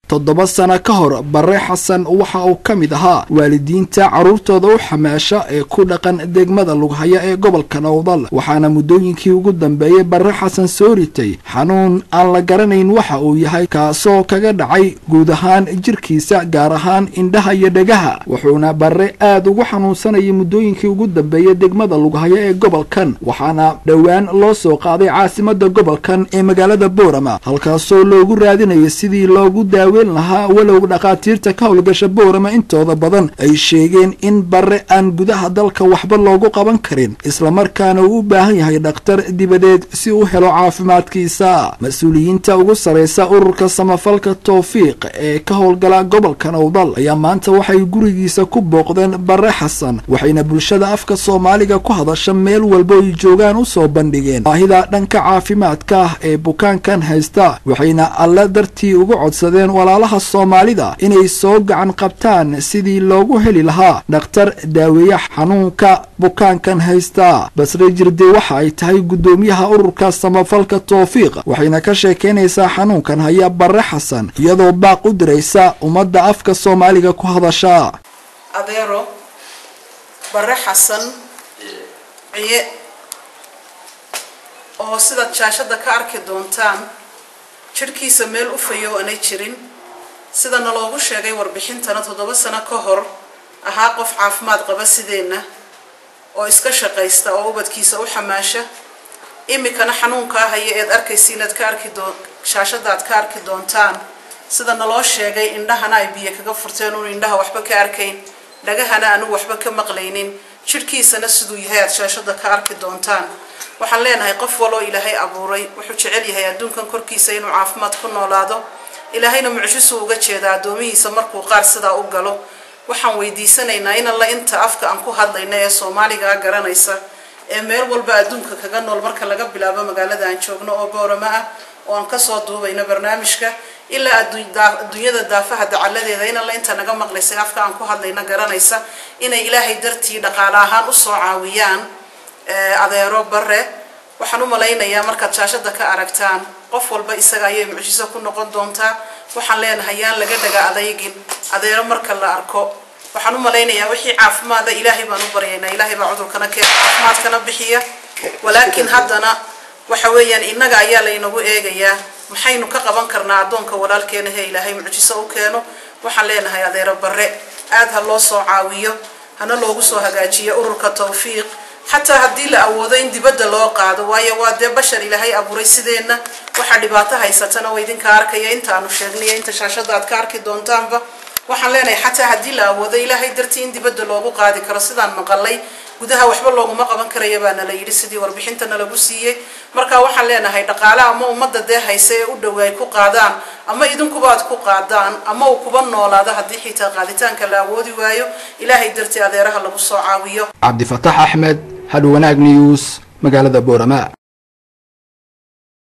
toddoba sano ka hor Barre Xasan waxa uu kamid ahaa waalidiinta caruurtooda u xamaasha ee ku dhaqan degmada Lughaya ee gobolka Nowdal waxaana muddooyinkii ugu dambeeyay Barre Xasan soo ritay xanuun aan la garanayn waxa uu yahay kaasoo kaga dhacay guud ahaan jirkiisa gaar ahaan indhaha iyo dhagaha wuxuuna Barre aad ugu xanuunsanayay muddooyinkii ugu dambeeyay degmada Lughaya ee gobolkan waxaana dhawaan loo soo qaaday caasimadda gobolkan ee magaalada Boorama halkaasoo loogu raadinayay sidii loogu lahaa walow dhaqaatiirta ka howlgasha Boorama intooda badan ay sheegeen in Barre aan gudaha dalka waxba loogu qaban karin isla markaana uu u baahan yahay dhakhtar dibadeed si uu helo caafimaadkiisa mas'uuliyiinta ugu sareysa ururka samafalka Tawfiiq ee ka howlgala gobolka Nowdal ayaa maanta waxay gurigiisa ku booqdeen Barre Xasan waxayna bulshada afka Soomaaliga ku hadasha meel walba ay joogaan u soo bandhigeen baahida dhanka caafimaadka ee bukaankan haysta waxayna alla dartii ugu codsadeen walaalaha Soomaalida inay soo gacan qabtaan sidii loogu heli lahaa dhakhtar daaweeya xanuunka bukaankan haysta Basre Jirde waxa ay tahay gudoomiyaha ururka samafalka Tawfiiq waxayna ka sheekeynaysaa xanuunkan haya Barre Xasan iyadoo baaq u diraysa ummadda afka Soomaaliga ku hadasha adeero Barre Xasan oo sida shaashada ka arki doontaan jirkiisa meel u fayo aanay jirin sida naloogu sheegay warbixintana 7 sano ka hor ahaa qof caafimaad qaba sideena oo iska shaqaysta oo ubadkiisa u xamaasha imikana xanuunka haya ee arkaysiin aad ka arki shaashada aad ka arki doontaan sida naloo sheegay indhahana ay biyo kaga furteen oo indhaha waxba ka arkayn dhagahana aanu waxba ka maqlaynin jirkiisana siduu yahay aad shaashada ka arki doontaan waxaan leenahay qof waloo Ilaahay abuuray wuxuu jecel yahay adduunkan korkiisa inuu caafimaad ku noolaado ilaahayna mucjiso uga jeeda adoomihiisa markuu qaar sida u galo waxaan weydiisanaynaa in alla inta afka aan ku hadlayna ee Soomaaliga garanaysa ee meel walba adduunka kaga nool marka laga bilaabo magaalada aan joogno oo Boorama ah oo aan ka soo duubayna barnaamijka ilaa adduunyada daafaha dacaladeeda in alla inta naga maqlaysay afka aan ku hadlayna garanaysa inay Ilaahay dartii dhaqaale ahaan u soo caawiyaan adeero Barre waxaan u malaynayaa marka shaashada ka aragtaan qof walba isaga ayay mucjiso ku noqon doontaa waxaan leenahay yaan laga dhaga adeegin adeero marka la arko waxaan u malaynayaa wixii caafimaad Ilaahay baan u baryaynaa Ilaahay baa cudurkana ka caafimaadkana bixiya walaakin haddana waxa weeyaan inaga ayaa la inagu eegayaa maxaynu ka qaban karnaa adoonka walaalkeena ee Ilaahay mucjiso u keeno waxaan leenahay adeero Barre aad ha loo soo caawiyo hana loogu soo hagaajiyo ururka Tawfiiq حتى هدي لا أودين دبد الله قاعد ويا واد بشر إلهي أبو ريسدنا وحد باتها يستنا ويدين كارك يا أنت أنا شغلي أنت شاشة كارك دون تامبا وحلنا حتى هدي لا أودين إلهي درتين دبد الله قاعد كرسدان مقلي وده وحب الله ما قبل كريبان لا يرسدي وربحنتنا لبوسية مركا وحلنا هاي دقالة أما ومدة ده هيسي ودواي كو قادان أما إذن كبات كو قادان أما وكبان ولا ده هدي حتى قادتان كلا ودي وايو إلهي درتي أديرها لبوسو عاويو عبد الفتاح أحمد هادو وناق نيوز مقالة Boorama